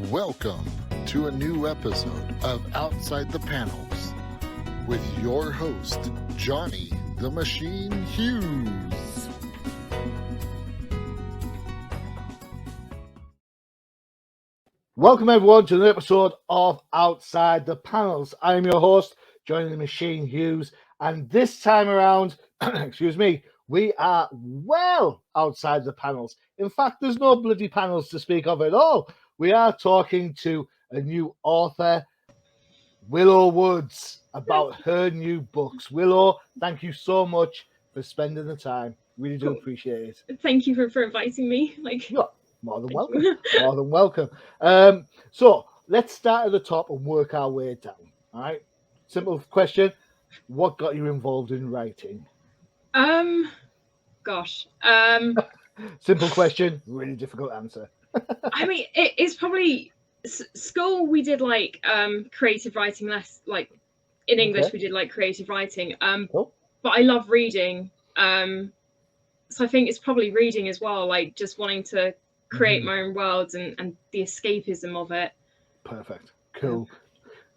Welcome to a new episode of Outside the Panels with your host, Johnny the Machine Hughes. Welcome everyone to another episode of Outside the Panels. I am your host, Johnny the Machine Hughes, and this time around, we are well outside the panels. In fact, there's no bloody panels to speak of at all. We are talking to a new author, Willow Woods, about her new books. Willow, thank you so much for spending the time. Really do appreciate it. Thank you for inviting me. You're more than welcome. More than welcome. So let's start at the top and work our way down. All right. Simple question. What got you involved in writing? Simple question, really difficult answer. I mean, it's probably school. We did creative writing less, like in English we did like creative writing. Cool. But I love reading. So I think it's probably reading as well, like just wanting to create my own worlds and the escapism of it. Perfect. Cool.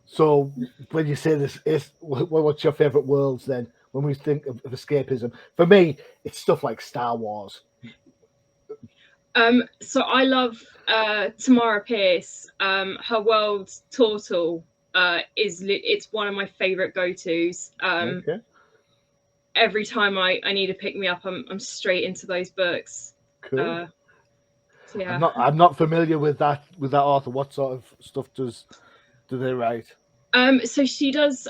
So when you say this, what's your favorite worlds then? When we think of escapism, for me, it's stuff like Star Wars. So I love Tamara Pierce. Her world Tortle it's one of my favorite go-tos. Every time I need to pick me up, I'm straight into those books. Cool. So yeah. I'm not familiar with that author. What sort of stuff do they write? So she does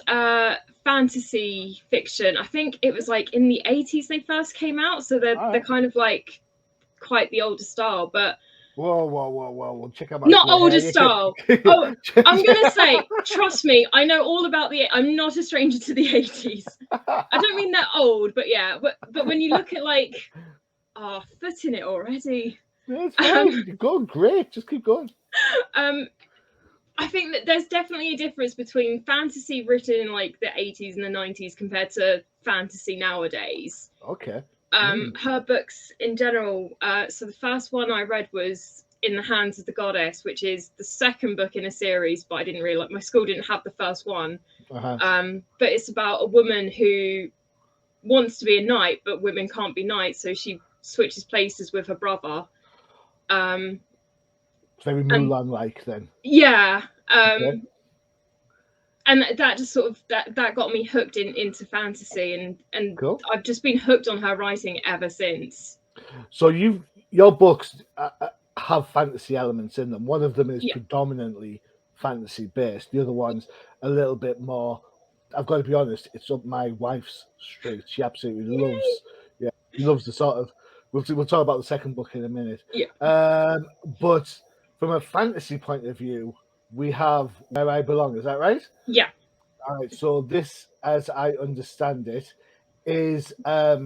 fantasy fiction. I think it was like in the 80s they first came out, so they're kind of like quite the older style, but whoa, check out my not older style. Oh, I'm gonna say, trust me, I know all about I'm not a stranger to the 80s. I don't mean they're old, but yeah, but when you look at foot in it already. It's fine. You're going great, just keep going. I think that there's definitely a difference between fantasy written in like the 80s and the 90s compared to fantasy nowadays. Okay. Her books in general, so the first one I read was In the Hands of the Goddess, which is the second book in a series, but I didn't really my school didn't have the first one. But it's about a woman who wants to be a knight, but women can't be knights, so she switches places with her brother. Very Mulan-like then. Yeah. And that just sort of that got me hooked into fantasy, and cool. I've just been hooked on her writing ever since. So your books have fantasy elements in them. One of them is predominantly fantasy based. The other one's a little bit more. I've got to be honest, it's up my wife's street. She absolutely loves. Yeah, she loves the sort of. We'll talk about the second book in a minute. Yeah. But from a fantasy point of view, we have Where I Belong. Is that right? Yeah. All right. So this, as I understand it, is a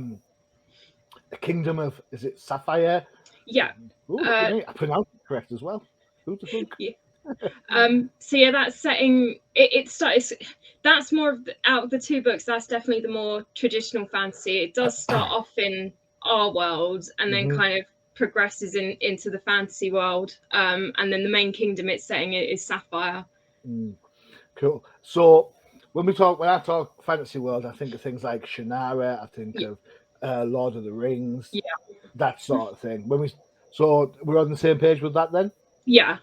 kingdom of. Is it Sapphire? Yeah. Ooh, I pronounced it correct as well. Who the fuck? Yeah. So yeah, that setting. It starts. That's more out of the two books. That's definitely the more traditional fantasy. It does start off in our world and then kind of progresses into the fantasy world, and then the main kingdom it's setting is Sapphire. Cool. So when I talk fantasy world, I think of things like Shannara, I think of Lord of the Rings, that sort of thing. So we're on the same page with that then? Yeah.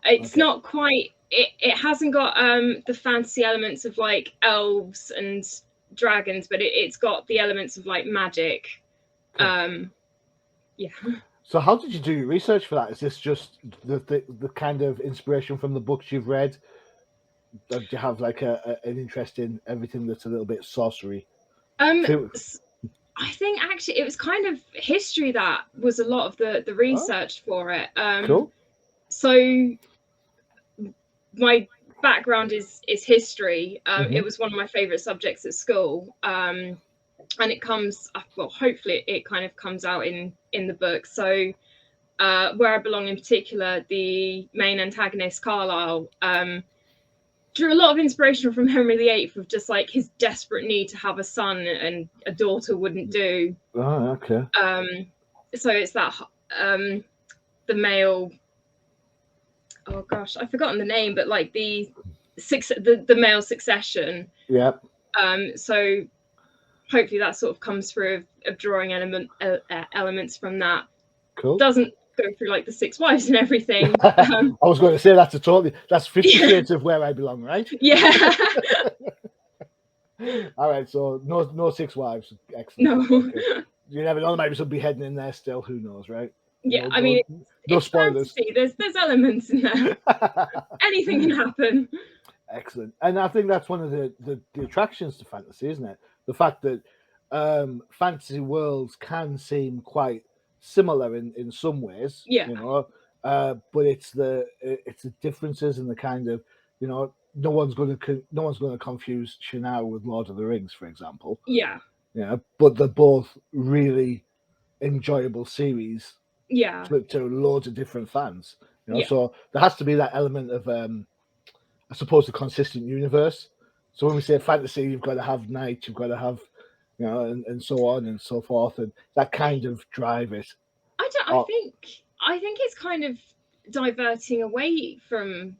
It's not quite it hasn't got the fantasy elements of like elves and dragons, but it's got the elements of like magic. Cool. Yeah. So how did you do your research for that? Is this just the kind of inspiration from the books you've read? Do you have like an interest in everything that's a little bit sorcery? I think actually it was kind of history that was a lot of the research for it. Cool. So my background is history. It was one of my favorite subjects at school. And it comes, well, hopefully it kind of comes out in the book. So Where I Belong in particular, the main antagonist, Carlisle, drew a lot of inspiration from Henry VIII of just like his desperate need to have a son and a daughter wouldn't do. Oh, okay. So it's that the male oh gosh, I've forgotten the name, but like the male succession. Yeah. So hopefully that sort of comes through of drawing elements from that. Cool. Doesn't go through like the 6 wives and everything. I was going to say that's 50 Yeah. Shades of Where I Belong, right? Yeah. All right, so no 6 wives. Excellent. No. Okay. You never know, maybe some beheading in there still. Who knows, right? Yeah, No, I mean, no it's spoilers. fantasy. There's elements in there. Anything can happen. Excellent, and I think that's one of the attractions to fantasy, isn't it? The fact that fantasy worlds can seem quite similar in some ways, Yeah. you know, but it's the differences and the kind of, you know, no one's going to confuse Shannara with Lord of the Rings, for example. Yeah. Yeah, but they're both really enjoyable series Yeah. to loads of different fans. You know, Yeah. so there has to be that element of I suppose the consistent universe. So when we say fantasy, you've got to have knights, you've got to have, you know, and so on and so forth, and that kind of drive it. I think it's kind of diverting away from.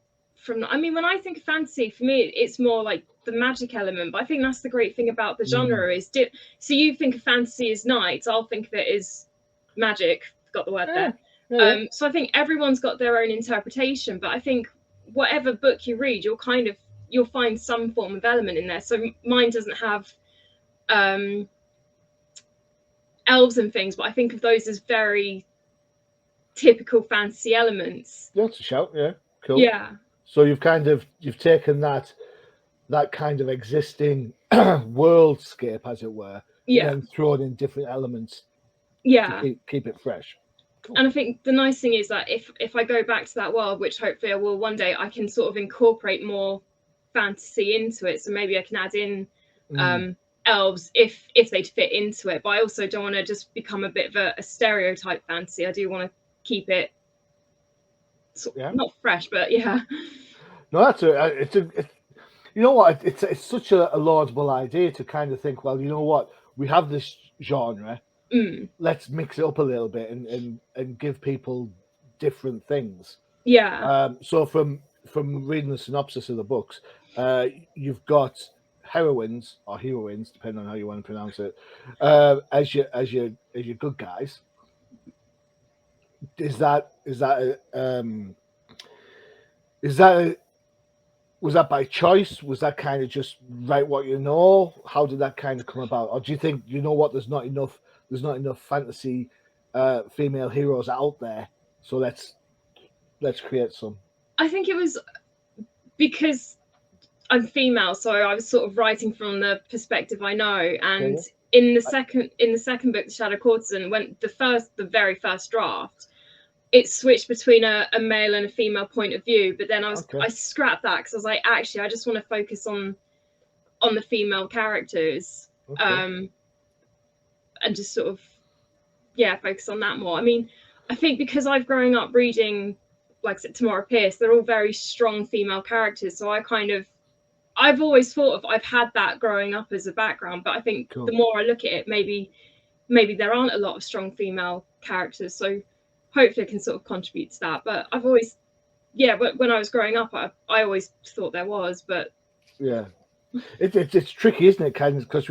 I mean, when I think of fantasy, for me, it's more like the magic element. But I think that's the great thing about the genre is so you think of fantasy as knights, I'll think of it as magic. Got the word there. Yeah. So I think everyone's got their own interpretation, but I think whatever book you read, you'll find some form of element in there. So mine doesn't have elves and things, but I think of those as very typical fantasy elements. That's a shout, yeah. Cool. Yeah. So you've taken that kind of existing worldscape, as it were, Yeah. and then thrown in different elements to keep it fresh. Cool. And I think the nice thing is that if I go back to that world, which hopefully I will one day, I can sort of incorporate more fantasy into it. So maybe I can add in elves if they'd fit into it. But I also don't want to just become a bit of a stereotype fantasy. I do want to keep it not fresh, but yeah. No, that's it's you know what, it's such a laudable idea to kind of think, well, you know what, we have this genre, let's mix it up a little bit and give people different things. Yeah. So from reading the synopsis of the books, you've got heroines or heroines, depending on how you want to pronounce it, as your good guys. Was that by choice? Was that kind of just write what you know? How did that kind of come about? Or do you think, you know what, there's not enough fantasy female heroes out there, so let's create some? I think it was because I'm female, so I was sort of writing from the perspective I know. And in the second book, The Shadow Courtesan, when the very first draft, it switched between a male and a female point of view, but then I scrapped that because I was like, actually, I just want to focus on the female characters, and just sort of focus on that more. I mean, I think because I've grown up reading, like I said, Tamora Pierce, they're all very strong female characters, so I've always thought I've had that growing up as a background, but I think the more I look at it, maybe there aren't a lot of strong female characters, so hopefully I can sort of contribute to that. But I've always, when I was growing up, I always thought there was, but it's tricky, isn't it? Because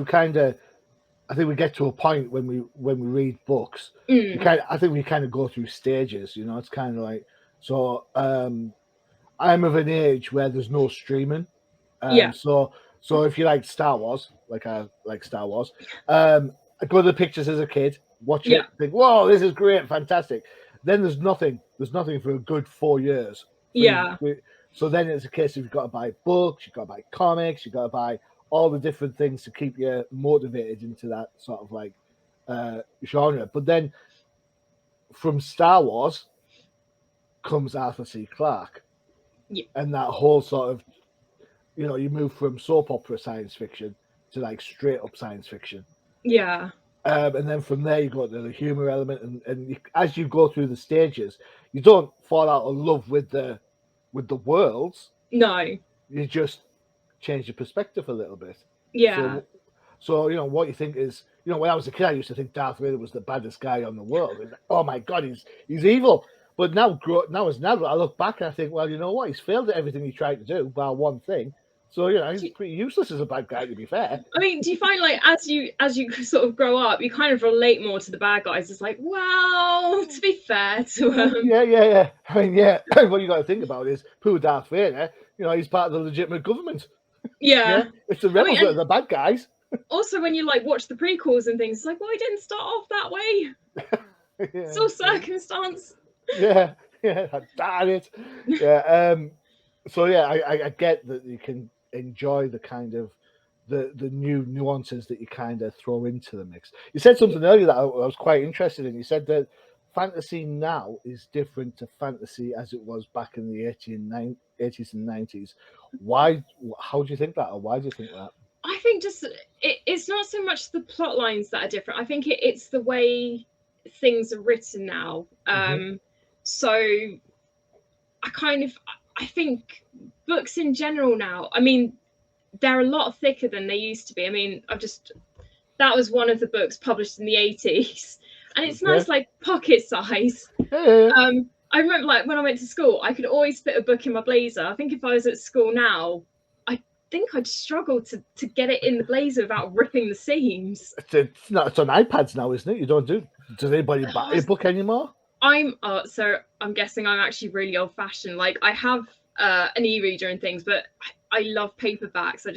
I think we get to a point when we read books, I think we kind of go through stages. You know, it's kind of like, so I'm of an age where there's no streaming. So if you like Star Wars, like I like Star Wars, I go to the pictures as a kid, watch it, think, whoa, this is great, fantastic. Then there's nothing for a good 4 years. So then it's a case of you've got to buy books, you've got to buy comics, you've got to buy all the different things to keep you motivated into that sort of like genre. But then from Star Wars comes Arthur C. Clarke, and that whole sort of, you know, you move from soap opera science fiction to like straight up science fiction. And then from there you go to the humor element, and as you go through the stages, you don't fall out of love with the worlds. No, you just change your perspective a little bit. So you know what you think is, you know, when I was a kid, I used to think Darth Vader was the baddest guy on the world. Like, oh my god, he's evil. But now as an adult, I look back and I think, well, you know what? He's failed at everything he tried to do, bar one thing. So he's pretty useless as a bad guy, to be fair. I mean, do you find like as you sort of grow up, you kind of relate more to the bad guys? It's like, well, to be fair to Yeah. I mean, what you got to think about is poor Darth Vader. He's part of the legitimate government. Yeah. It's the rebels that are the bad guys. Also, when you like watch the prequels and things, it's like, well, he didn't start off that way. It's all circumstance. Yeah, damn it. Yeah. So I get that you can enjoy the kind of the new nuances that you kind of throw into the mix. You said something earlier that I was quite interested in. You said that fantasy now is different to fantasy as it was back in the 80s and 90s. Why? How do you think that, or why do you think that? I think just it's not so much the plot lines that are different. I think it's the way things are written now. So I think books in general now, I mean, they're a lot thicker than they used to be. I mean, that was one of the books published in the 80s, and it's nice, like pocket size. I remember, like, when I went to school, I could always fit a book in my blazer. I think if I was at school now, I think I'd struggle to get it in the blazer without ripping the seams. It's on iPads now, isn't it? You don't do. Does anybody buy a book anymore? So I'm guessing I'm actually really old fashioned. Like, I have an e-reader and things, but I love paperbacks.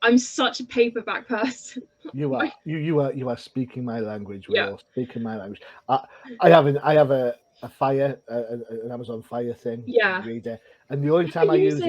I'm such a paperback person. You are speaking my language. Willow. Speaking my language. I have a Fire, an Amazon Fire thing. Reader, and the only time I use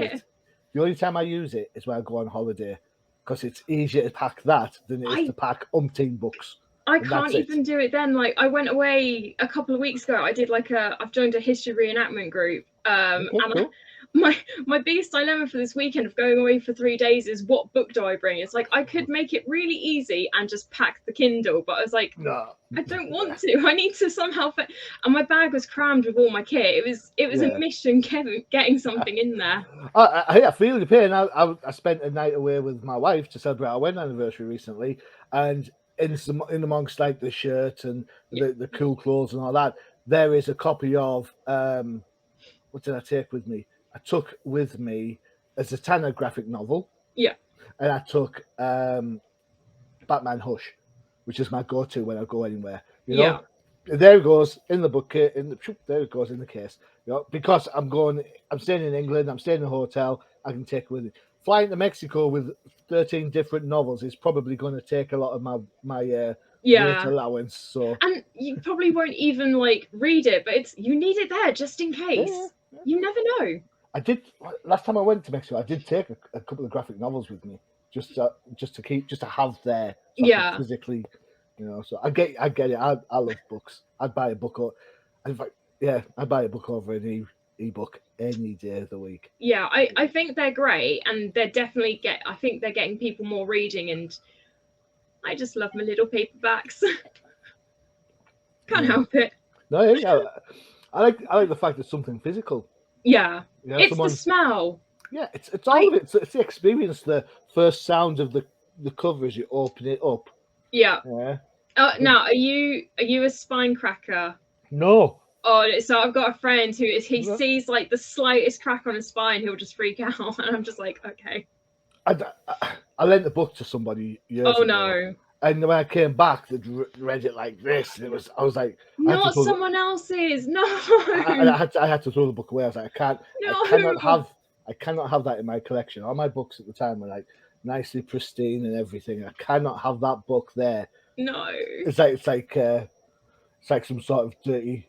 it is when I go on holiday, because it's easier to pack that than it is to pack umpteen books. I can't even do it then. Like, I went away a couple of weeks ago. I did I've joined a history reenactment group. Cool. My biggest dilemma for this weekend of going away for 3 days is, what book do I bring? It's like, I could make it really easy and just pack the Kindle, but I was like, no, I don't want to. I need to somehow fit. And my bag was crammed with all my kit. It was a mission getting something in there. I feel the pain. I spent a night away with my wife to celebrate our wedding anniversary recently, and in amongst like the shirt and the cool clothes and all that, there is a copy of what did I take with me? I took with me a Zatanna graphic novel. Yeah. And I took Batman Hush, which is my go-to when I go anywhere. You know? There it goes in the book. There it goes in the case. Because I'm staying in England, I'm staying in a hotel, I can take it with me. Flying to Mexico with 13 different novels is probably going to take a lot of my weight allowance. So, and you probably won't even read it, but you need it there just in case. Yeah. You never know. I did last time I went to Mexico. I did take a couple of graphic novels with me, just to have there, physically, So I get it. I love books. I'd buy a book, I'd buy a book over an ebook any day of the week. Yeah, I think they're great, and they're definitely I think they're getting people more reading, and I just love my little paperbacks. Can't help it. No, yeah, I like the fact it's something physical. Yeah, it's the smell. Yeah, it's all of it. It's the experience, the first sound of the cover as you open it up. Yeah. Now, are you a spine cracker? No. Oh, so I've got a friend who he sees the slightest crack on his spine, he'll just freak out, and I'm just like, okay. I lent the book to somebody years ago. No. And when I came back, they'd read it like this, and I was like, not someone else's. No. I had to throw the book away. I was like, I cannot have that in my collection. All my books at the time were nicely pristine and everything. I cannot have that book there. No. It's like some sort of dirty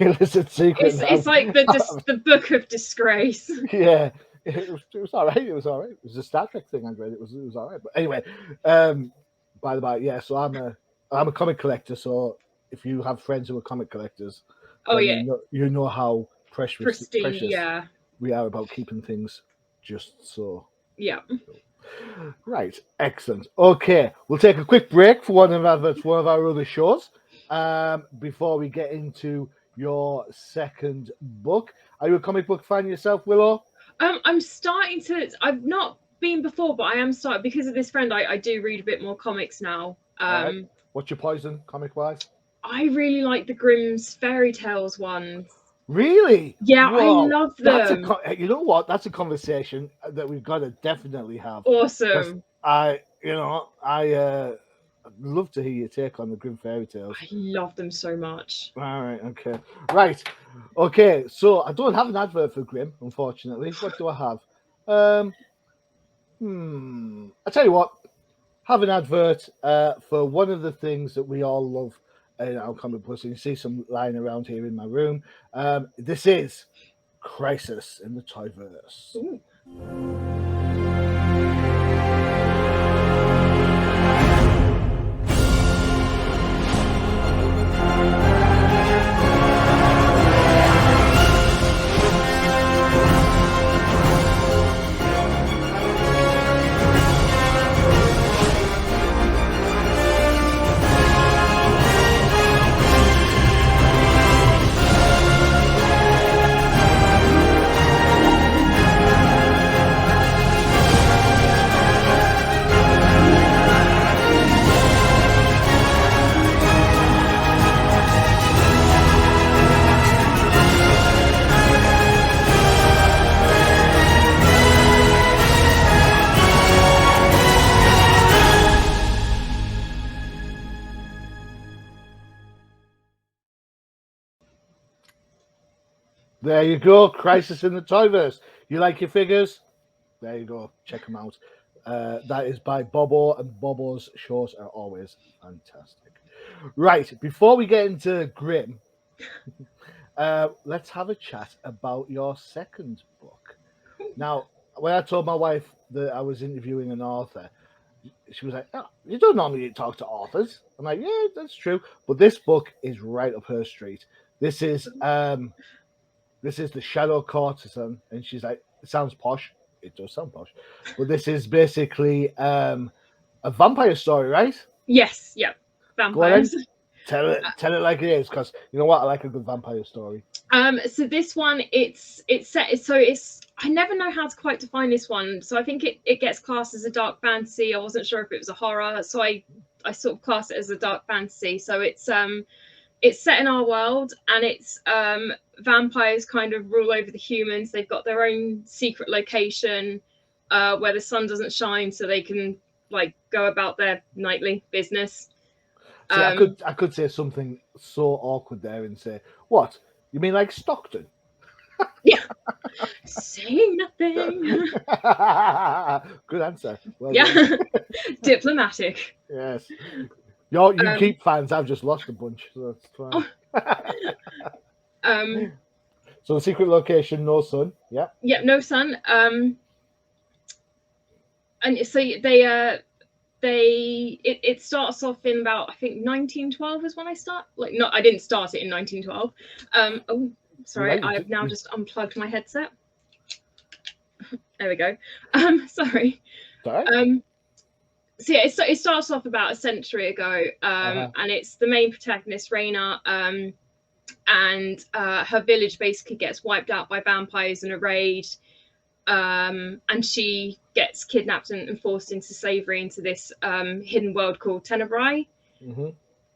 illicit secret. It's like the book of disgrace. Yeah. It was all right. It was all right. It was a Star Trek thing I read. It was all right. But anyway, by the by, so I'm a comic collector. So if you have friends who are comic collectors, you know how precious we are about keeping things just so. Yeah. Right. Excellent. Okay, we'll take a quick break for one of our other shows before we get into your second book. Are you a comic book fan yourself, Willow? I'm starting to. I've not been before, but I am starting because of this friend. I do read a bit more comics now. What's your poison, comic wise? I really like the Grimm's fairy tales ones. Really? Yeah, I Whoa. love That's them. you know what? That's a conversation that we've got to definitely have. Because Awesome. I'd love to hear your take on the Grim Fairy Tales. I love them so much. All right, okay. Right. Okay, so I don't have an advert for Grim, unfortunately. What do I have? I tell you what, have an advert for one of the things that we all love in our comic books. And you see some lying around here in my room. This is Crisis in the Toyverse. Ooh. There you go, Crisis in the Toyverse. You like your figures? There you go, check them out. That is by Bobo, and Bobo's shows are always fantastic. Right, before we get into Grim, let's have a chat about your second book. Now, when I told my wife that I was interviewing an author, she was like, "Oh, you don't normally talk to authors." I'm like, "Yeah, that's true." But this book is right up her street. This is the Shadow Courtesan, and she's like, "It sounds posh." It does sound posh, but this is basically a vampire story, right? Yes, yeah, Go on then. vampires. Tell it like it is, because you know what, I like a good vampire story. So this one, it's set. So it's I never know how to quite define this one. So I think it gets classed as a dark fantasy. I wasn't sure if it was a horror, so I sort of class it as a dark fantasy. So it's set in our world, and it's vampires kind of rule over the humans. They've got their own secret location where the sun doesn't shine, so they can like go about their nightly business. See, I could say something so awkward there and say, "What? You mean like Stockton?" Yeah. Say nothing. Good answer. Well Yeah. done. Diplomatic. Yes. You keep fans. I've just lost a bunch, so that's fine. So the secret location, no sun. Yeah. Yeah, no sun. And so it starts off in about, I think 1912 is when I start. Like, no, I didn't start it in 1912. Oh, sorry, Right. I've now just unplugged my headset. There we go. Sorry. Sorry. So yeah, it starts off about a century ago, and it's the main protagonist, Raina, and her village basically gets wiped out by vampires in a raid, and she gets kidnapped and forced into slavery into this hidden world called Tenebrae.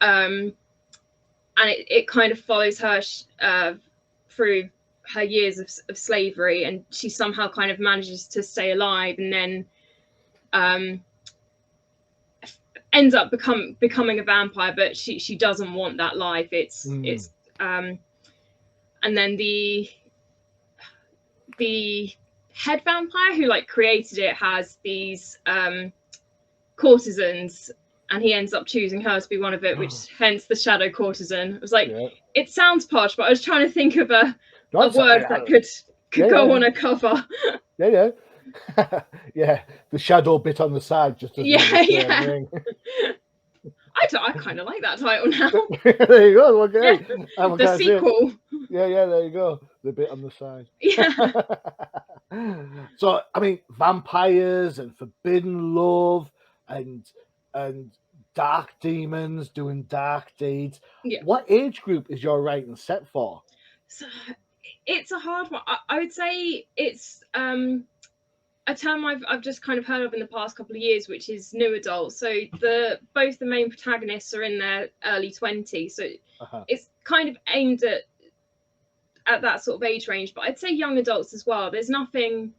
And it kind of follows her through her years of slavery, and she somehow kind of manages to stay alive, and then ends up becoming a vampire, but she doesn't want that life. It's and then the head vampire who like created it has these courtesans, and he ends up choosing her to be one of it, which hence the Shadow Courtesan. It was like, it sounds posh, but I was trying to think of a word that could go on a cover. Yeah. Yeah, the shadow bit on the side just doesn't ring. I kind of like that title now. There you go. Okay. Yeah. The sequel. Yeah, there you go. The bit on the side. Yeah. So, I mean, vampires and forbidden love and dark demons doing dark deeds. Yeah. What age group is your writing set for? So, it's a hard one. I would say it's a term I've just kind of heard of in the past couple of years, which is new adult. So both the main protagonists are in their early 20s, so it's kind of aimed at that sort of age range, but I'd say young adults as well. There's nothing.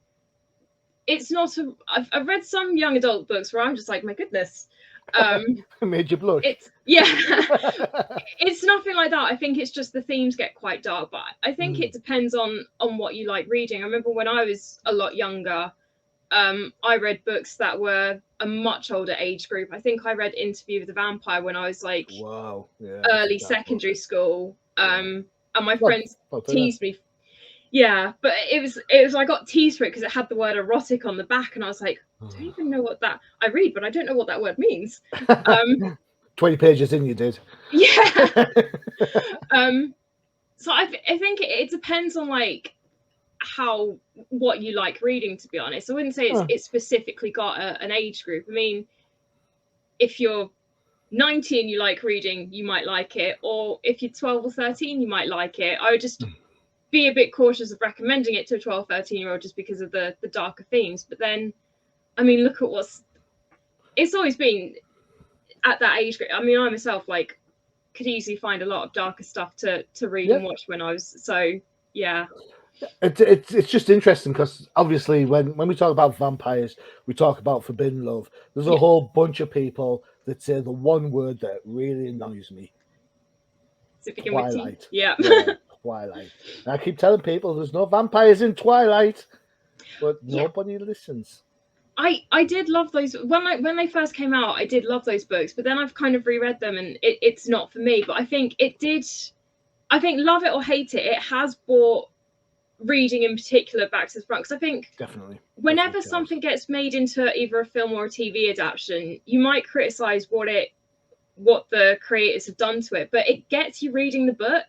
It's not a. I've read some young adult books where I'm just like, my goodness. Made you blush. It's it's nothing like that. I think it's just the themes get quite dark, but I think it depends on what you like reading. I remember when I was a lot younger, I read books that were a much older age group. I think I read Interview with the Vampire when I was like early secondary school. And my friends teased me. Yeah, but it was I got teased for it because it had the word erotic on the back, and I was like, I don't even know what that. I read, but I don't know what that word means. 20 pages in, you did. Yeah. So I think it depends on like what you like reading. To be honest, I wouldn't say it's specifically got an age group. I mean, if you're 19 and you like reading, you might like it, or if you're 12 or 13, you might like it. I would just be a bit cautious of recommending it to a 12, 13-year-old just because of the darker themes. But then, I mean, look at it's always been at that age group. I mean, I myself like could easily find a lot of darker stuff to read and watch when I was It's just interesting because obviously when we talk about vampires, we talk about forbidden love. There's a whole bunch of people that say the one word that really annoys me. Twilight. Yeah. Twilight. And I keep telling people there's no vampires in Twilight, but nobody listens. I did love those when they first came out. I did love those books, but then I've kind of reread them, and it's not for me. But I think love it or hate it, it has brought reading in particular back to the front. Because I think definitely whenever something gets made into either a film or a TV adaptation, you might criticize what the creators have done to it, but it gets you reading the book.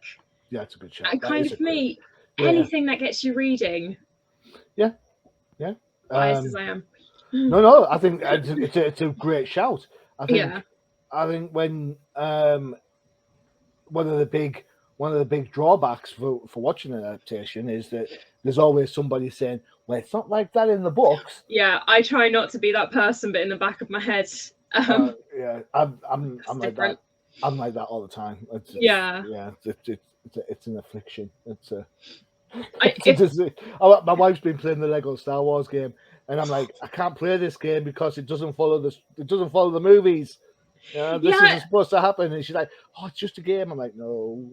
Yeah, it's a good shout. And kind of for me, anything that gets you reading. Yeah. Biased as I am. No, I think it's a great shout. I think when one of the big drawbacks for watching an adaptation is that there's always somebody saying, well, it's not like that in the books. Yeah, I try not to be that person, but in the back of my head. I'm like that. I'm like that all the time. It's an affliction. My wife's been playing the Lego Star Wars game, and I'm like, I can't play this game because it doesn't follow the movies. This isn't supposed to happen. And she's like, oh, it's just a game. I'm like, no.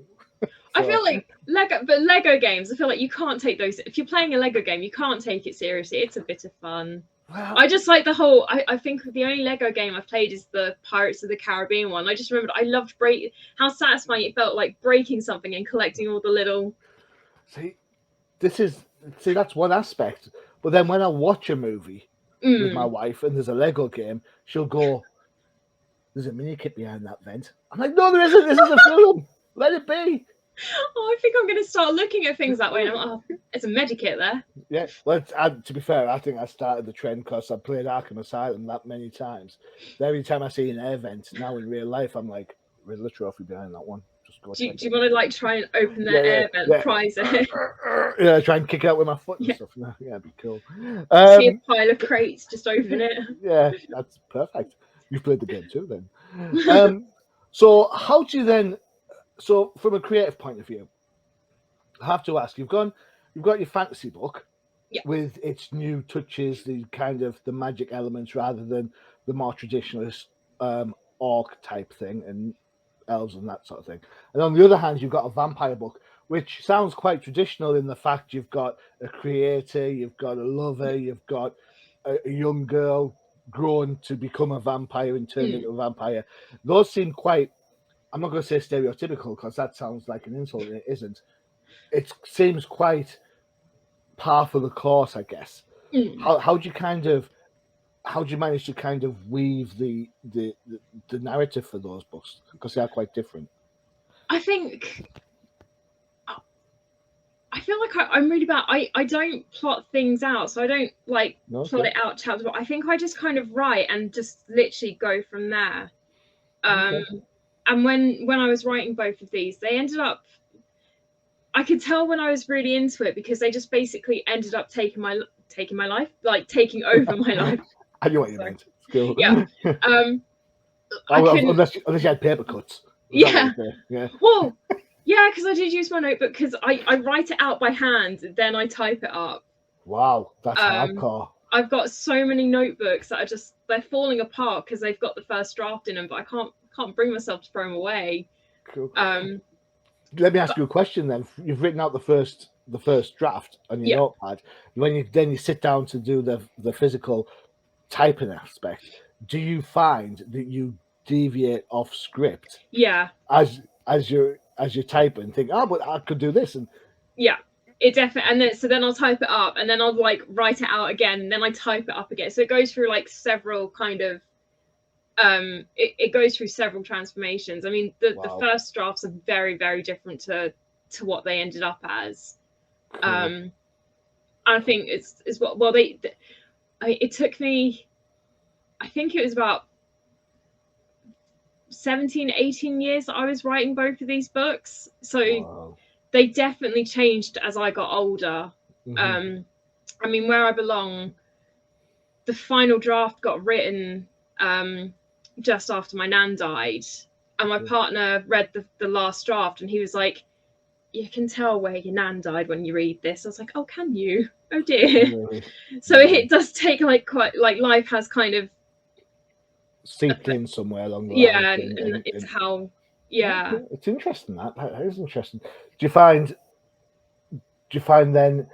I feel like Lego games, I feel like you can't take those. If you're playing a Lego game, you can't take it seriously. It's a bit of fun. Well, I just like the whole. I think the only Lego game I've played is the Pirates of the Caribbean one. I just remembered I loved how satisfying it felt, like breaking something and collecting all the little. See, that's one aspect. But then when I watch a movie with my wife and there's a Lego game, she'll go, "There's a mini kit behind that vent." I'm like, "No, there isn't. This is a film. Let it be." Oh, I think I'm going to start looking at things that way. And I'm like, oh, it's a medikit there. Yeah, well, to be fair, I think I started the trend because I played Arkham Asylum that many times. Every time I see an air vent now in real life, I'm like, Riddler trophy behind that one. Just go. Do you want to like try and open that air vent, prize it? Yeah, try and kick it out with my foot and stuff. Yeah, it'd be cool. See a pile of crates, just open it. Yeah, that's perfect. You've played the game too, then. So how do you then? So, from a creative point of view, I have to ask: you've got your fantasy book with its new touches, the magic elements rather than the more traditionalist orc type thing and elves and that sort of thing. And on the other hand, you've got a vampire book, which sounds quite traditional in the fact you've got a creator, you've got a lover, you've got a young girl grown to become a vampire and turned into a vampire. Those seem quite. I'm not going to say stereotypical because that sounds like an insult, and it isn't. It seems quite par for the course, I guess. How do you manage to kind of weave the narrative for those books, because they are quite different? I feel like I'm really bad. I don't plot things out, so I don't plot it out chapter. But I think I just kind of write and just literally go from there. And when I was writing both of these, they ended up. I could tell when I was really into it because they just basically ended up taking my life, like taking over my life. I knew what you meant. Cool. Yeah. Unless you had paper cuts. Yeah. Well, Yeah, because I did use my notebook because I write it out by hand, then I type it up. Wow, that's hardcore. I've got so many notebooks that they're falling apart because they've got the first draft in them, but I can't bring myself to throw them away. Cool. Let me ask you a question then. You've written out the first draft on your notepad. When you sit down to do the physical typing aspect, do you find that you deviate off script? Yeah. As you're typing, think, but I could do this, and yeah, it definitely. And then I'll type it up, and then I'll like write it out again, and then I type it up again. So it goes through like several kind of. It goes through several transformations. I mean, the first drafts are very, very different to what they ended up as. Cool. I think it's what it took me, I think it was about 17, 18 years that I was writing both of these books. So they definitely changed as I got older. Mm-hmm. I mean, Where I Belong, the final draft got written just after my nan died, and my partner read the last draft, and he was like, "You can tell where your nan died when you read this." I was like, "Oh, can you? Oh dear." Really? So it does take quite life has kind of seeped in somewhere along the line. Yeah, and it's how. Yeah, it's interesting. That is interesting. Do you find then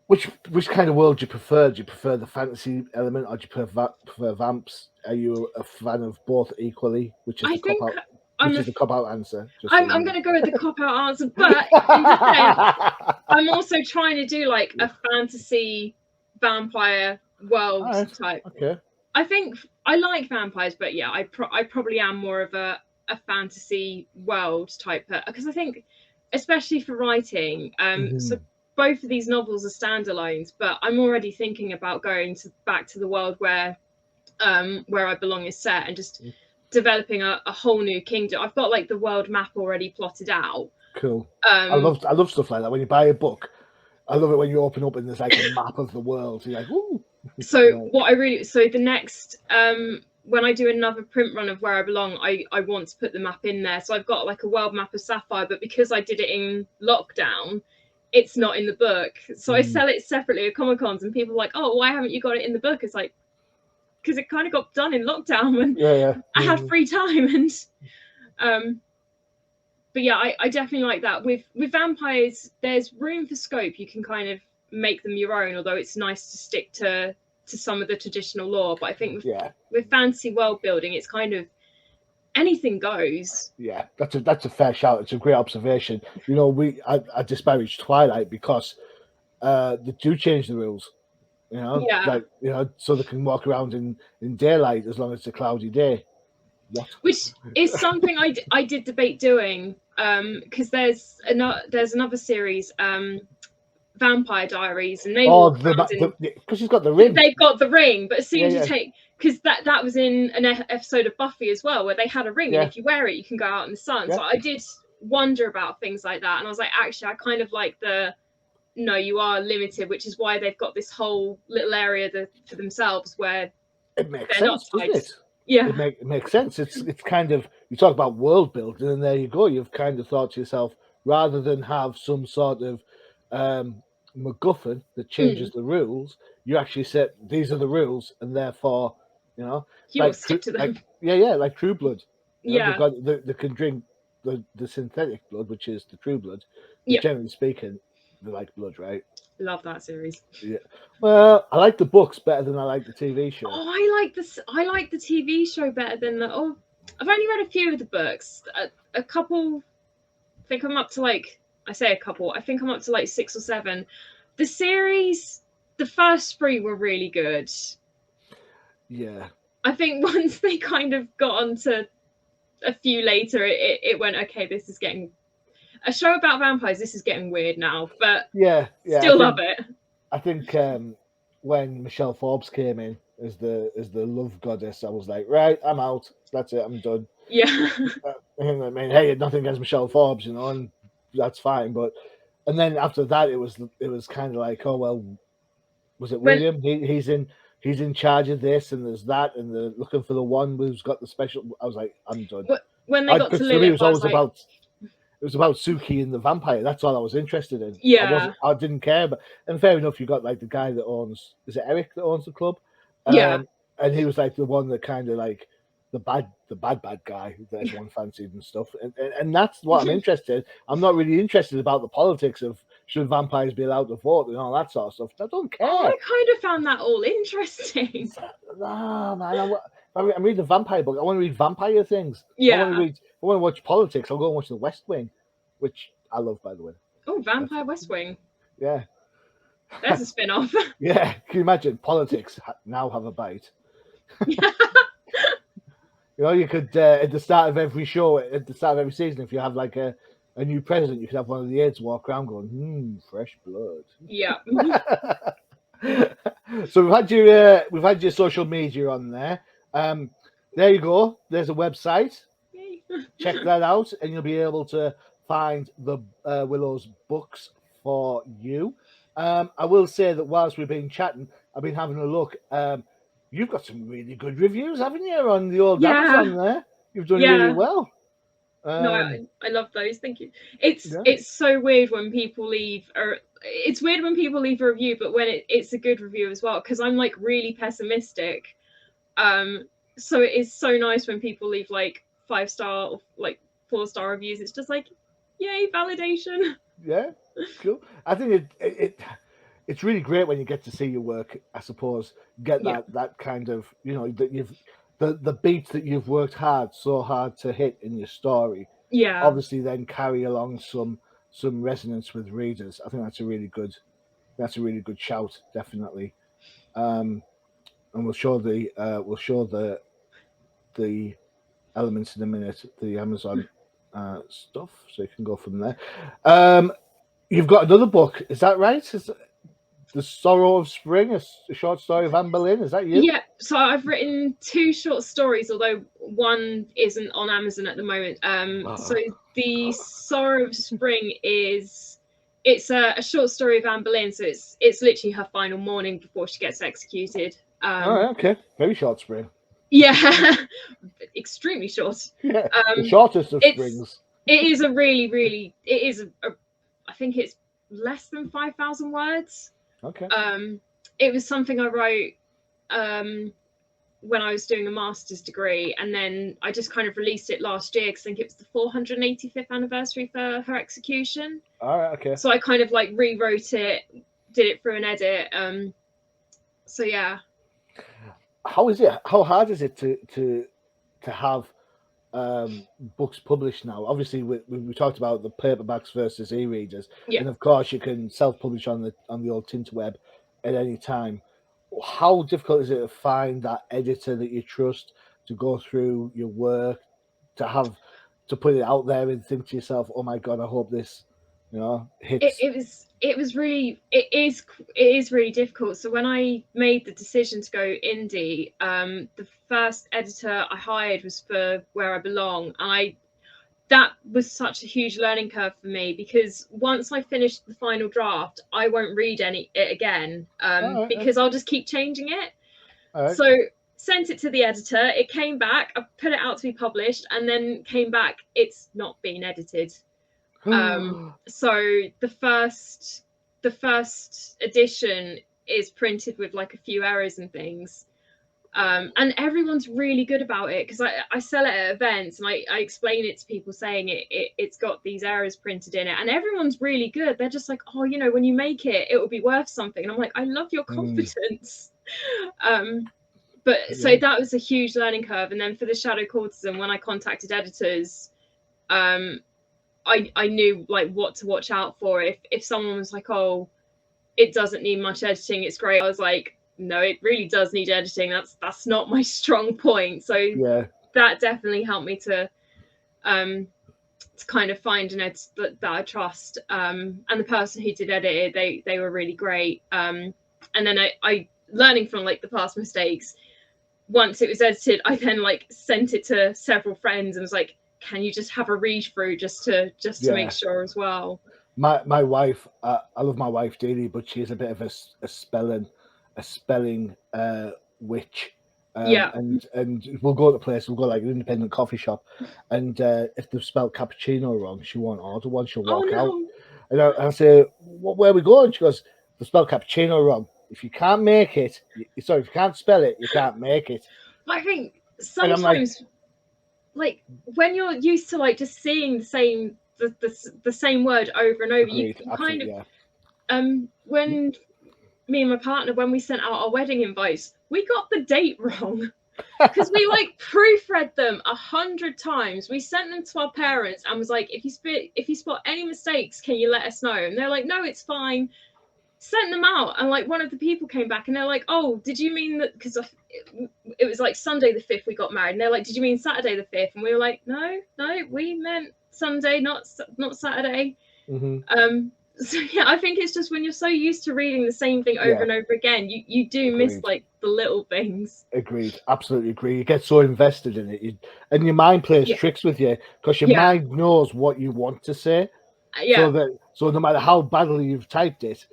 which kind of world do you prefer? Do you prefer the fantasy element, or do you prefer vamps? Are you a fan of both equally? Which is the cop out answer. I'm going to go with the cop out answer, but in defense, I'm also trying to do like a fantasy vampire world type. Okay. I think I like vampires, but yeah, I probably am more of a fantasy world type, because I think, especially for writing, so both of these novels are standalones, but I'm already thinking about going back to the world where I Belong is set, and just developing a whole new kingdom. I've got like the world map already plotted out. Cool. I love stuff like that. When you buy a book, I love it when you open up and there's like a map of the world. You're like, ooh. So the next when I do another print run of Where I Belong, I want to put the map in there. So I've got like a world map of Sapphire, but because I did it in lockdown, it's not in the book. So I sell it separately at Comic Cons, and people are like, "Oh, why haven't you got it in the book?" It's like, because it kind of got done in lockdown when I had free time. And but yeah, I definitely like that. With vampires, there's room for scope. You can kind of make them your own, although it's nice to stick to some of the traditional lore. But I think with fantasy world building, it's kind of anything goes. Yeah, that's a fair shout. It's a great observation. You know, I disparage Twilight because they do change the rules. You know, like, you know, so they can walk around in daylight as long as it's a cloudy day. What? Which is something I did debate doing, because there's another series, Vampire Diaries, and they because she's got the ring. They've got the ring, but as soon as you take, because that was in an episode of Buffy as well, where they had a ring, and if you wear it, you can go out in the sun. So I did wonder about things like that, and I was like, actually, I kind of like no, you are limited, which is why they've got this whole little area for themselves where it makes sense, doesn't it? Yeah, it makes sense. It's kind of, you talk about world building, and there you go. You've kind of thought to yourself, rather than have some sort of MacGuffin that changes the rules, you actually said these are the rules, and therefore, you know, like stick to them. Like True Blood. Yeah, they can drink the synthetic blood, which is the True Blood. Yeah. Generally speaking, they like blood, right? Love that series. Yeah. Well, I like the books better than I like the TV show. Oh, I like the TV show better than the. Oh, I've only read a few of the books. A couple. I think I'm up to like. I say a couple. I think I'm up to like 6 or 7. The series, the first 3 were really good. Yeah. I think once they kind of got onto a few later, it went, okay, this is getting. A show about vampires, this is getting weird now, but still love it. I think when Michelle Forbes came in as the love goddess, I was like, right, I'm out. That's it, I'm done. Yeah. I mean, hey, nothing against Michelle Forbes, you know, and that's fine. And then after that, it was kind of like, oh well, was it William? He's in charge of this, and there's that, and they're looking for the one who's got the special. I was like, I'm done. When they got to Lilith, it was always about it was about Suki and the vampire. That's all I was interested in. Yeah. I didn't care, but and fair enough, you got like the guy that owns, is it Eric that owns the club? Yeah. And he was like the one that kind of like the bad guy that everyone fancied and stuff. And that's what I'm interested in. I'm not really interested about the politics of should vampires be allowed to vote and all that sort of stuff. I don't care. Oh, I kind of found that all interesting. Nah, man. I'm reading a vampire book. I want to read vampire things. Yeah. I want to watch politics. I'll go and watch The West Wing, which I love, by the way. Oh, Vampire West Wing. Yeah. There's a spin-off. Yeah. Can you imagine politics now have a bite? You know, you could at the start of every show, at the start of every season, if you have like a new president, you could have one of the aides walk around going, fresh blood. Yeah. So we've had your social media on there. There you go. There's a website. Yay. Check that out, and you'll be able to find the Willow's books for you. I will say that whilst we've been chatting, I've been having a look. You've got some really good reviews, haven't you, on the old Amazon there? You've done really well. No, I love those. Thank you. It's so weird when people leave, or it's weird when people leave a review, but when it's a good review as well, because I'm like really pessimistic. So it is so nice when people leave like 5-star or like 4-star reviews. It's just like, yay, validation. Yeah, cool. I think it's really great when you get to see your work, I suppose, get that kind of, you know, that you've the beats that you've worked so hard to hit in your story. Yeah. Obviously then carry along some resonance with readers. I think that's a really good shout, definitely. And we'll show the elements in a minute, the Amazon stuff, so you can go from there. You've got another book, is that right? Is The Sorrow of Spring, a short story of Amberlynn? Is that you? Yeah, so I've written 2 short stories, although one isn't on Amazon at the moment. So The Sorrow of Spring it's a short story of Amberlynn, so it's literally her final morning before she gets executed. Okay, very short spring. Yeah, extremely short. Yeah, the shortest of springs. It is a really, really. It is I think it's less than 5,000 words. Okay. It was something I wrote when I was doing a master's degree, and then I just kind of released it last year because I think it was the 485th anniversary for her execution. All right. Okay. So I kind of like rewrote it, did it through an edit. So yeah. How hard is it to have books published now? Obviously, we talked about the paperbacks versus e-readers, and of course you can self-publish on the old Tinterweb at any time. How difficult is it to find that editor that you trust to go through your work, to put it out there and think to yourself, "Oh my God, I hope this, hits." It is really difficult. So when I made the decision to go indie, the first editor I hired was for Where I Belong, and that was such a huge learning curve for me, because once I finished the final draft, I won't read it again, because I'll just keep changing it. Right. So sent it to the editor, it came back, I put it out to be published, and then came back, it's not been edited. So the first edition is printed with like a few errors and things, and everyone's really good about it, because I sell it at events and I explain it to people, saying it's got these errors printed in it, and everyone's really good. They're just like, oh, when you make it, it will be worth something, and I'm like, I love your confidence. But so that was a huge learning curve. And then for the Shadow Courtesan, when I contacted editors, I knew like what to watch out for. If someone was like, oh, it doesn't need much editing, it's great, I was like, no, it really does need editing. That's not my strong point. So that definitely helped me to kind of find an editor that I trust. And the person who did edit it, they were really great. And then I learning from like the past mistakes, once it was edited, I then like sent it to several friends and was like, can you just have a read through just to make sure as well. My wife, I love my wife dearly, but she's a bit of a spelling witch, And we'll go to a place, we'll go like an independent coffee shop, and if they've spelled cappuccino wrong, she won't order one, she'll walk out. And I say, where are we going? She goes, they spelled cappuccino wrong. If you can't make it, if you can't spell it, you can't make it. I think sometimes, like when you're used to like just seeing the same word over and over, you kind of when me and my partner, when we sent out our wedding invites, we got the date wrong because we like proofread them 100 times. We sent them to our parents and was like, if you spot any mistakes, can you let us know? And they're like, no, it's fine. Sent them out, and like one of the people came back and they're like, oh, did you mean that? Because it was like Sunday the 5th we got married, and they're like, did you mean Saturday the 5th? And we were like, no, we meant Sunday, not Saturday. So yeah, I think it's just when you're so used to reading the same thing over and over again, you do miss like the little things. Agreed, absolutely agree. You get so invested in it, and your mind plays tricks with you because your mind knows what you want to say. So no matter how badly you've typed it,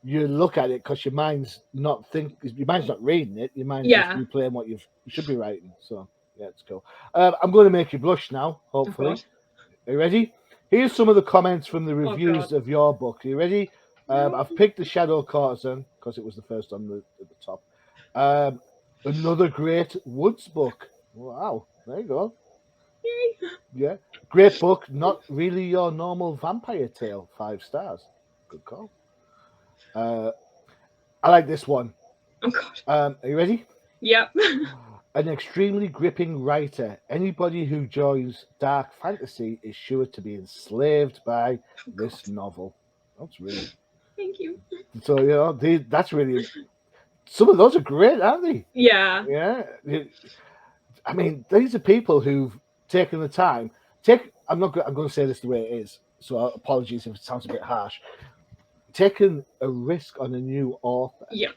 you look at it because your mind's not reading it. Your mind's just replaying what you should be writing. So yeah, it's cool. I'm going to make you blush now. Hopefully, are you ready? Here's some of the comments from the reviews of your book. Are you ready? I've picked the Shadow Courtesan because it was the first on at the top. Another great Woods book. Wow, there you go. Yay. Yeah, great book. Not really your normal vampire tale. 5 stars. Good call. I like this one. Oh God. Are you ready? Yep. An extremely gripping writer. Anybody who enjoys dark fantasy is sure to be enslaved by this novel. That's really. Thank you. So that's really. Some of those are great, aren't they? Yeah. Yeah. I mean, these are people who've taken the time. I'm going to say this the way it is. So apologies if it sounds a bit harsh. Taking a risk on a new author. Yeah.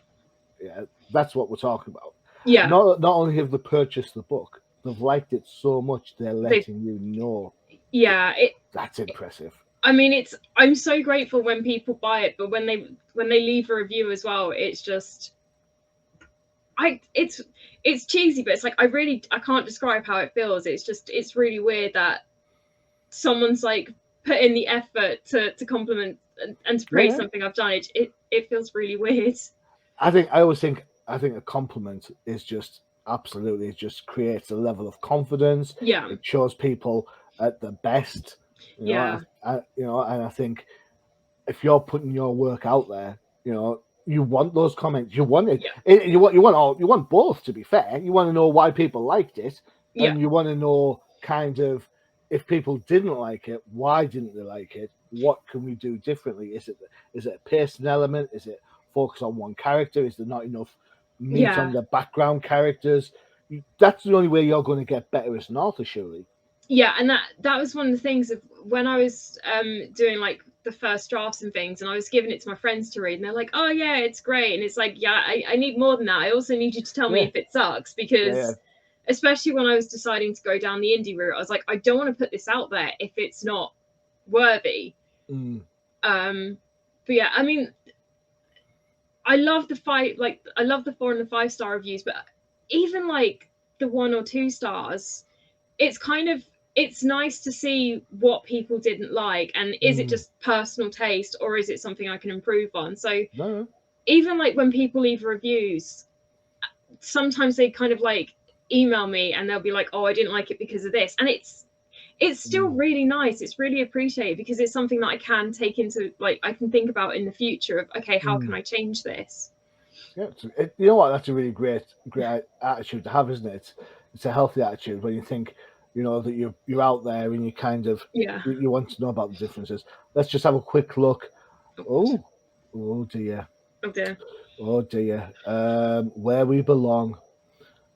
Yeah, that's what we're talking about. Yeah. Not only have they purchased the book, they've liked it so much they're letting you know. Yeah, that's impressive. I mean, I'm so grateful when people buy it, but when they leave a review as well, it's just it's cheesy, but it's like I can't describe how it feels. It's really weird that someone's like put in the effort to compliment and to praise something I've done. It feels really weird. I always think a compliment is just absolutely, it just creates a level of confidence. Yeah. It shows people at the best. And I think if you're putting your work out there, you want those comments. You want it. You want both, to be fair. You want to know why people liked it. And you want to know kind of if people didn't like it, why didn't they like it? What can we do differently? Is it a pacing element? Is it focus on one character? Is there not enough meat on the background characters? That's the only way you're going to get better as an author, surely. Yeah, and that was one of the things of when I was doing like the first drafts and things, and I was giving it to my friends to read, and they're like, "Oh yeah, it's great," and it's like, "Yeah, I need more than that. I also need you to tell me if it sucks," because especially when I was deciding to go down the indie route, I was like, I don't want to put this out there if it's not worthy. But yeah, I mean, I love the 4 and the 5 star reviews, but even like the 1 or 2 stars, it's nice to see what people didn't like, and is it just personal taste, or is it something I can improve on? So even like when people leave reviews, sometimes they kind of like email me and they'll be like, oh, I didn't like it because of this, and it's still really nice. It's really appreciated because it's something that I can take into, like, I can think about in the future of, okay, how can I change this? Yeah, you know what, that's a really great attitude to have, isn't it? It's a healthy attitude when you think, that you're out there and you kind of you want to know about the differences. Let's just have a quick look. Oh dear. Where we belong.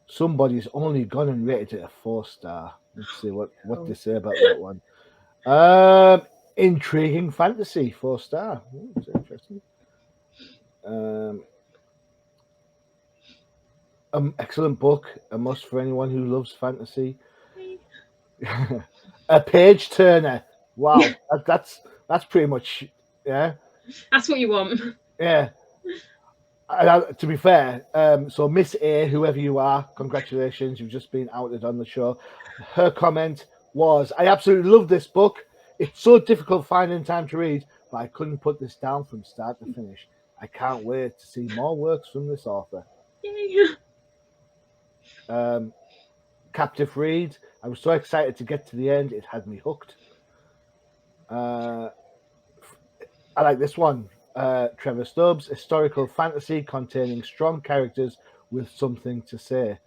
Somebody's only gone and rated it a 4 star. Let's see what they say about that one. Intriguing fantasy, 4 star. That's interesting. Excellent book, a must for anyone who loves fantasy. A page turner. Wow, that's pretty much That's what you want. Yeah. To be fair, so Miss A, whoever you are, congratulations, you've just been outed on the show. Her comment was, I absolutely love this book. It's so difficult finding time to read, but I couldn't put this down from start to finish. I can't wait to see more works from this author. Yay. Captive Read, I was so excited to get to the end, it had me hooked. I like this one. Trevor Stubbs, historical fantasy containing strong characters with something to say.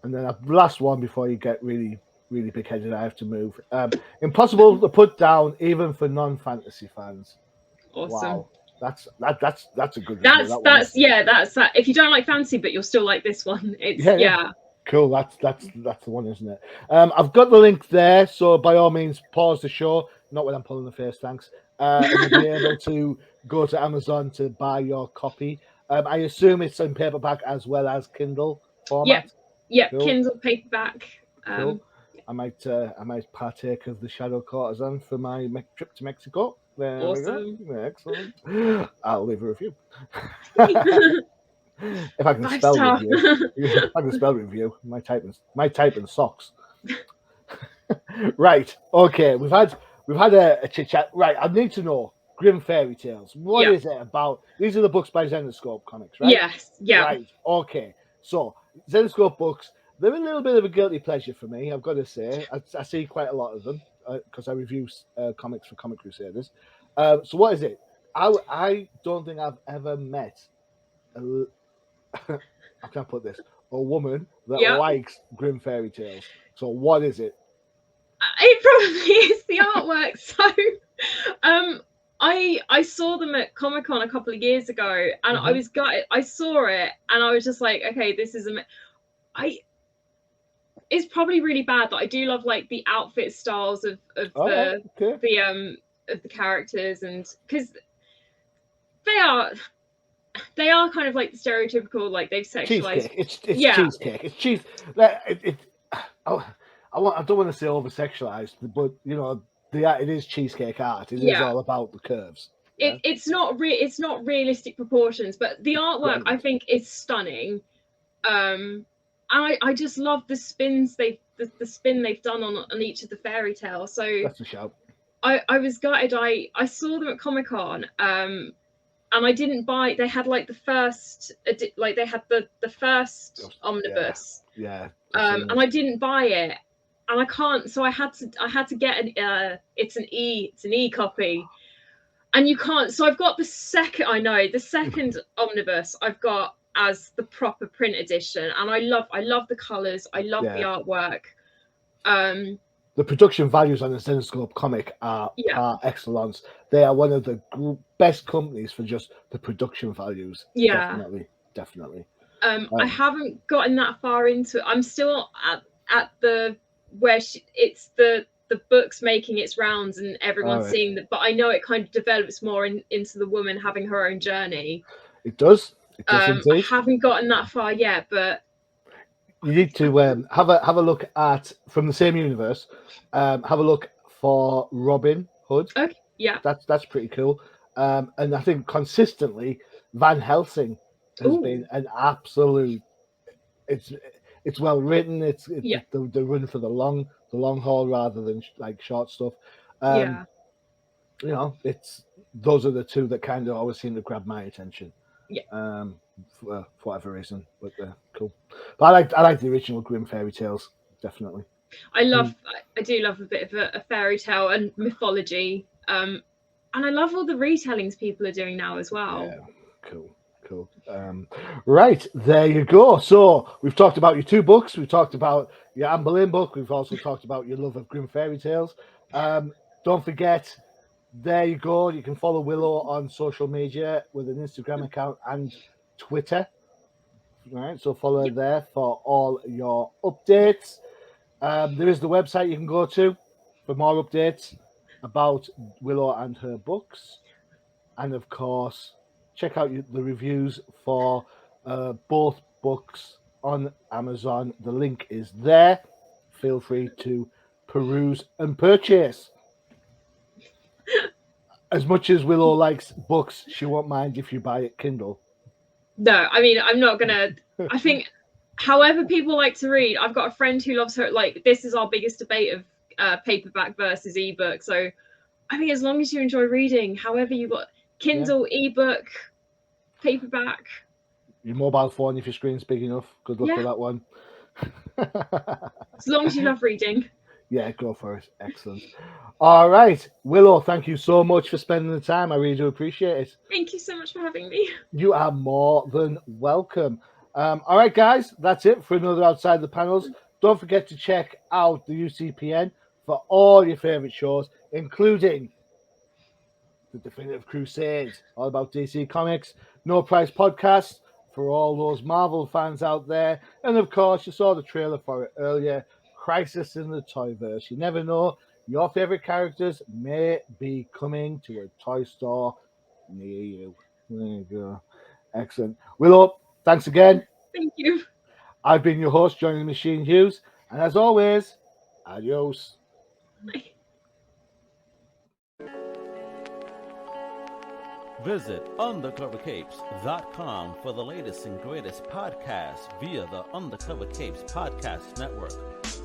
And then a last one before you get really, really big headed, I have to move. Impossible to put down even for non-fantasy fans. Awesome. Wow, that's a good review. That's if you don't like fantasy but you'll still like this one, it's yeah. Cool. That's the one, isn't it? I've got the link there, so by all means pause the show. Not when I'm pulling the face, thanks. And you'll be able to go to Amazon to buy your copy. I assume it's in paperback as well as Kindle format. Yeah, cool. Kindle paperback. Cool. I might partake of the Shadow Courtesan for my trip to Mexico. There awesome. We go. Excellent. I'll leave a review. If I can spell review, if I can spell review, my typing socks. Right. Okay. We've had a chit chat. Right. I need to know Grim Fairy Tales. What is it about? These are the books by Zenescope Comics, right? Yes. Yeah. Right. Okay. So Zenescope books, they're a little bit of a guilty pleasure for me. I've got to say, I see quite a lot of them because I review comics for Comic Crusaders. So what is it? I don't think I've ever met I can't put this. A woman that likes Grim Fairy Tales. So what is it? It probably is the artwork. So, I saw them at Comic-Con a couple of years ago, and I was gutted. I saw it, and I was just like, okay, this is it's probably really bad, but I do love like the outfit styles of the characters, and because they are kind of like the stereotypical, like they've sexualized. Cheesecake. It's cheesecake. It's cheese. I don't want to say over sexualized, but you know, it is cheesecake art. It is all about the curves. Yeah? It's not realistic proportions, but the artwork I think is stunning. And I just love the spins the spin they've done on each of the fairy tales. So that's a shout. I was gutted. I saw them at Comic-Con. And I didn't buy. They had like the first, like they had the first omnibus. Yeah. And I didn't buy it, and I can't. So I had to get it's an e copy, and you can't. So I've got the second. I know the second omnibus I've got as the proper print edition, and I love the colors. I love the artwork. The production values on the Zenescope comic are par excellence. They are one of the best companies for just the production values. Yeah, definitely. I haven't gotten that far into it. I'm still at the where it's the book's making its rounds and everyone's seeing that. But I know it kind of develops more into the woman having her own journey. It does. I haven't gotten that far yet, but. You need to have a look at, from the same universe, have a look for Robin Hood. Okay, yeah. That's pretty cool. And I think consistently Van Helsing has been an absolute. It's well written. It's the run for the long haul rather than like short stuff. You know, those are the two that kind of always seem to grab my attention. Yeah. For whatever reason, but they're cool. But I like the original Grim Fairy Tales, definitely. I do love a bit of a fairy tale and mythology, and I love all the retellings people are doing now as well. Yeah, cool. Right, there you go. So we've talked about your two books. We've talked about your Amberlynn book. We've also talked about your love of Grim Fairy Tales. Don't forget. There you go. You can follow Willow on social media with an Instagram account and Twitter. Right, so follow her there for all your updates. There is the website you can go to for more updates about Willow and her books. And of course, check out the reviews for both books on Amazon. The link is there. Feel free to peruse and purchase. As much as Willow likes books, she won't mind if you buy it Kindle. No, I mean, I'm not gonna. I think, however people like to read, I've got a friend who loves her. Like, this is our biggest debate of paperback versus ebook. So, I think as long as you enjoy reading, however you got Kindle, ebook, paperback. Your mobile phone, if your screen's big enough. Good luck with that one. As long as you love reading. Yeah, go for it. Excellent. All right, Willow, thank you so much for spending the time. I really do appreciate it. Thank you so much for having me. You are more than welcome. All right, guys, that's it for another Outside the Panels. Don't forget to check out the UCPN for all your favorite shows, including the Definitive Crusade, all about DC Comics, No Price Podcast for all those Marvel fans out there, and of course, you saw the trailer for it earlier, Crisis in the Toyverse. You never know, your favorite characters may be coming to a toy store near you. There you go. Excellent. Willow, thanks again. Thank you. I've been your host, Johnny the Machine Hughes, and as always, adios. Bye. Visit undercovercapes.com for the latest and greatest podcasts via the Undercover Capes Podcast Network.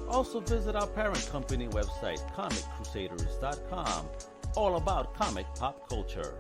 Also visit our parent company website, comiccrusaders.com, all about comic pop culture.